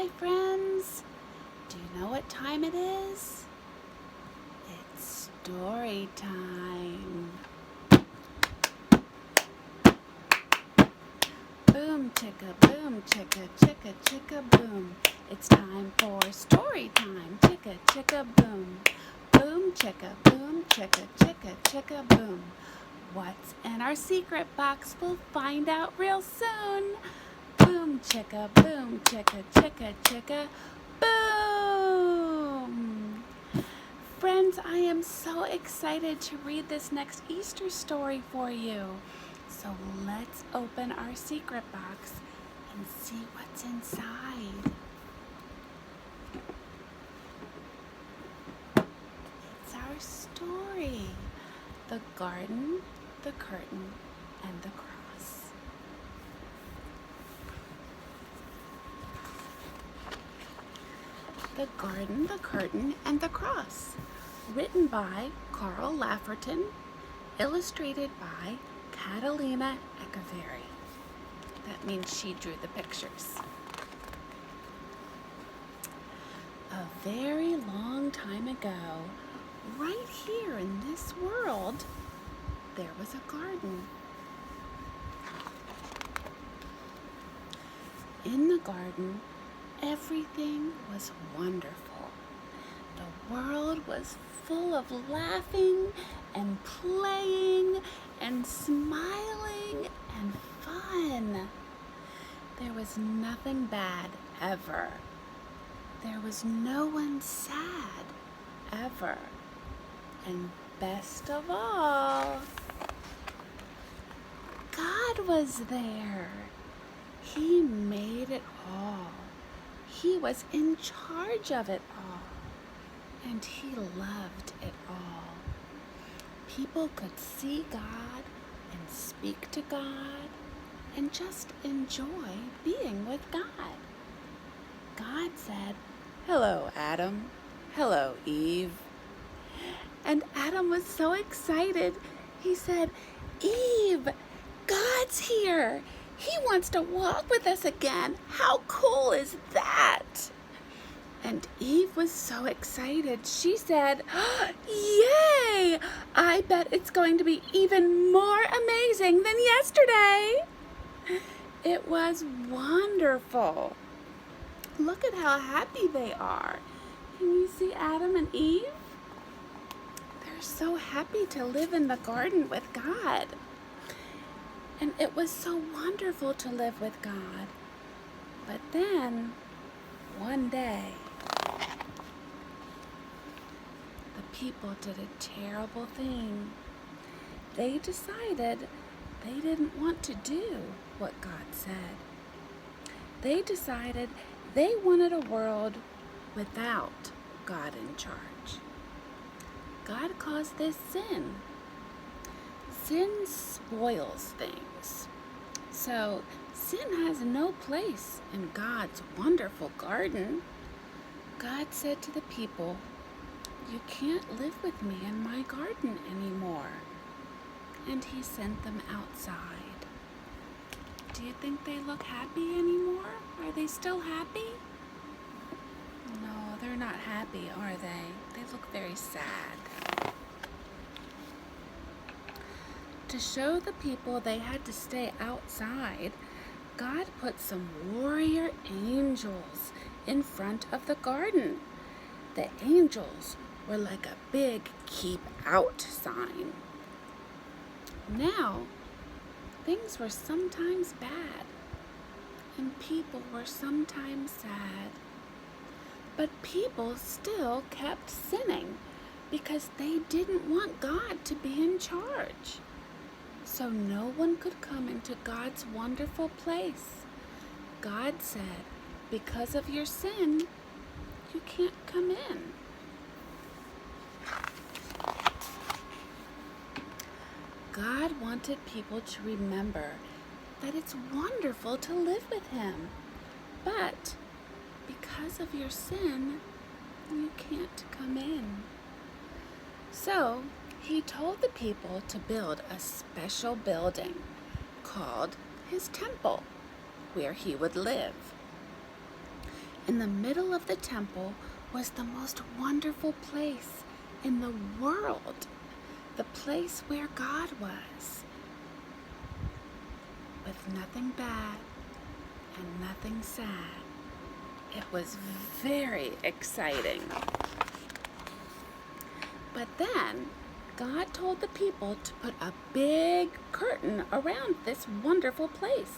Hi friends! Do you know what time it is? It's story time. Boom chicka boom chicka chicka chicka boom. It's time for story time. Chicka chicka boom. Boom chicka boom chicka chicka chicka boom. What's in our secret box? We'll find out real soon. Boom chicka boom chicka chicka chicka boom. Friends, I am so excited to read this next Easter story for you. So let's open our secret box and see what's inside. It's our story. The garden, the curtain, and the cross. The Garden, the Curtain, and the Cross. Written by Carl Lafferton. Illustrated by Catalina Echeverry. That means she drew the pictures. A very long time ago, right here in this world, there was a garden. In the garden, everything was wonderful. The world was full of laughing and playing and smiling and fun. There was nothing bad ever. There was no one sad ever. And best of all, God was there. He made it all. He was in charge of it all, and he loved it all. People could see God and speak to God and just enjoy being with God. God said, "Hello, Adam. Hello, Eve." And Adam was so excited. He said, "Eve, God's here. He wants to walk with us again. How cool is that?" And Eve was so excited. She said, "Yay! I bet it's going to be even more amazing than yesterday." It was wonderful. Look at how happy they are. Can you see Adam and Eve? They're so happy to live in the garden with God. And it was so wonderful to live with God. But then, one day, the people did a terrible thing. They decided they didn't want to do what God said. They decided they wanted a world without God in charge. God calls this sin. Sin spoils things. So sin has no place in God's wonderful garden. God said to the people, "You can't live with me in my garden anymore." And he sent them outside. Do you think they look happy anymore? Are they still happy? No, they're not happy, are they? They look very sad. To show the people they had to stay outside, God put some warrior angels in front of the garden. The angels were like a big "keep out" sign. Now, things were sometimes bad, and people were sometimes sad. But people still kept sinning because they didn't want God to be in charge. So no one could come into God's wonderful place. God said, "Because of your sin, you can't come in." God wanted people to remember that it's wonderful to live with Him. But because of your sin, you can't come in. So He told the people to build a special building called His temple, where He would live. In the middle of the temple was the most wonderful place in the world, the place where God was, with nothing bad and nothing sad. It was very exciting. But then God told the people to put a big curtain around this wonderful place.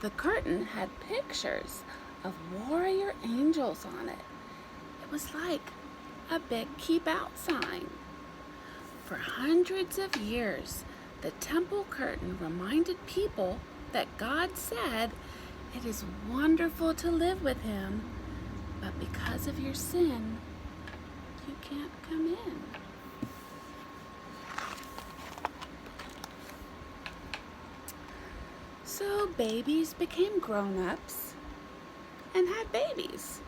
The curtain had pictures of warrior angels on it. It was like a big keep out sign. For hundreds of years, the temple curtain reminded people that God said, "It is wonderful to live with him, but because of your sin, you can't come in." So babies became grown-ups and had babies.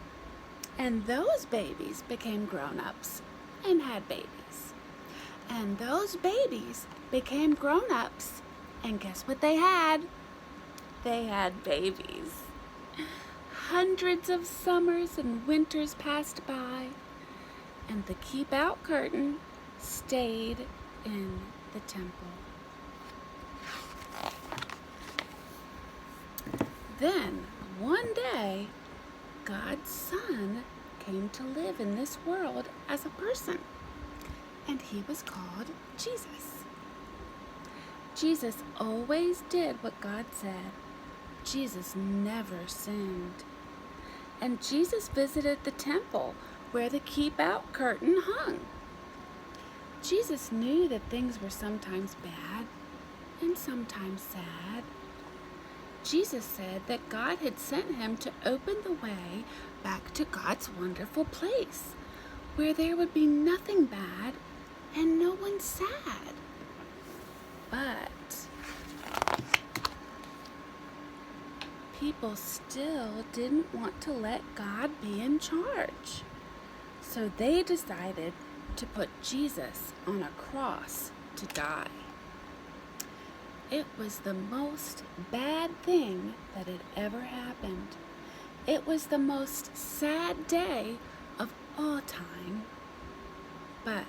And those babies became grown-ups and had babies. And those babies became grown-ups, and guess what they had? They had babies. Hundreds of summers and winters passed by, and the keep-out curtain stayed in the temple. Then, one day, God's Son came to live in this world as a person, and he was called Jesus. Jesus always did what God said. Jesus never sinned. And Jesus visited the temple where the keep-out curtain hung. Jesus knew that things were sometimes bad and sometimes sad. Jesus said that God had sent him to open the way back to God's wonderful place, where there would be nothing bad and no one sad. But people still didn't want to let God be in charge. So they decided to put Jesus on a cross to die. It was the most bad thing that had ever happened. It was the most sad day of all time. But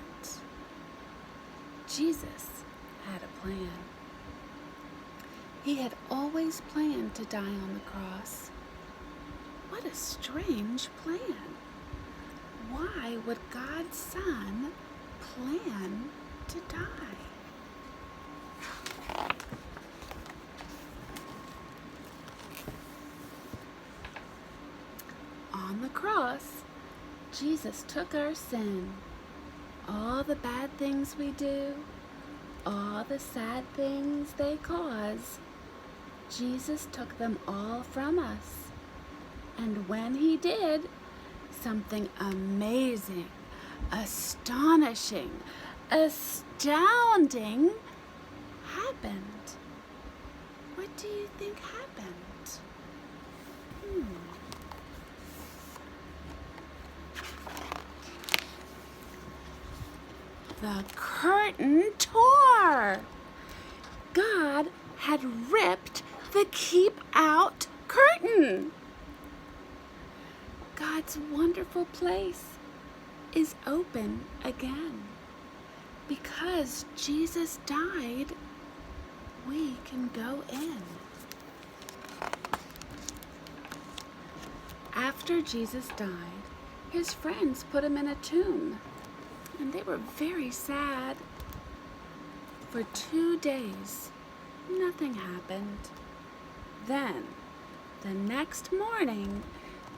Jesus had a plan. He had always planned to die on the cross. What a strange plan. Why would God's Son plan to die? On the cross, Jesus took our sin, all the bad things we do, all the sad things they cause. Jesus took them all from us. And when he did, something amazing, astonishing, astounding happened. What do you think happened? The curtain tore. God had ripped the keep-out curtain. God's wonderful place is open again. Because Jesus died, we can go in. After Jesus died, his friends put him in a tomb, and they were very sad. For 2 days, nothing happened. Then, the next morning,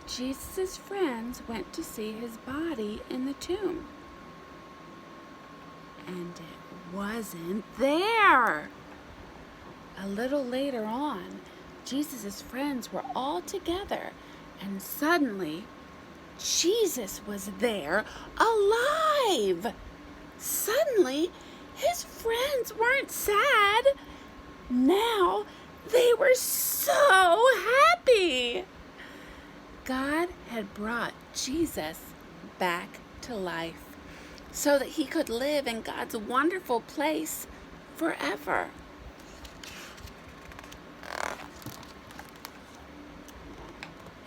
Jesus' friends went to see his body in the tomb. And it wasn't there. A little later on, Jesus' friends were all together, and suddenly, Jesus was there, alive! Suddenly, his friends weren't sad. Now, they were so happy. God had brought Jesus back to life so that he could live in God's wonderful place forever.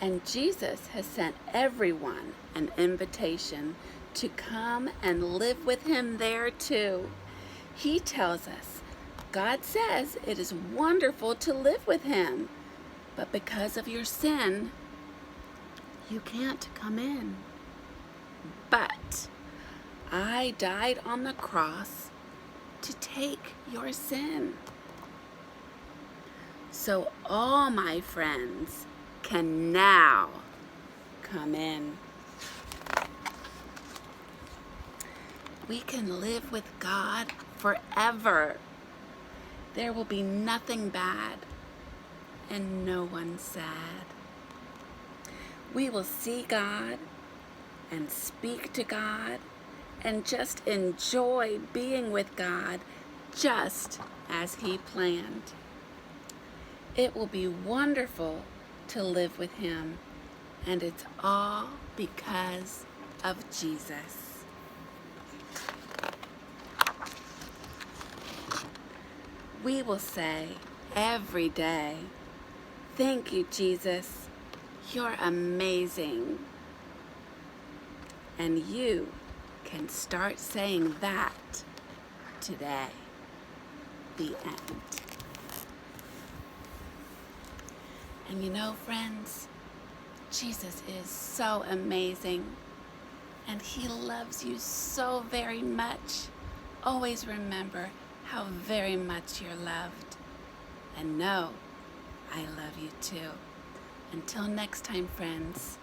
And Jesus has sent everyone an invitation to come and live with him there too. He tells us, God says it is wonderful to live with him, but because of your sin, you can't come in. But I died on the cross to take your sin. So all my friends can now come in. We can live with God forever. There will be nothing bad and no one sad. We will see God and speak to God and just enjoy being with God just as he planned. It will be wonderful to live with him, and it's all because of Jesus. We will say every day, thank you, Jesus. You're amazing. And you can start saying that today. The end. And you know, friends, Jesus is so amazing, and he loves you so very much. Always remember how very much you're loved. And know I love you too. Until next time, friends.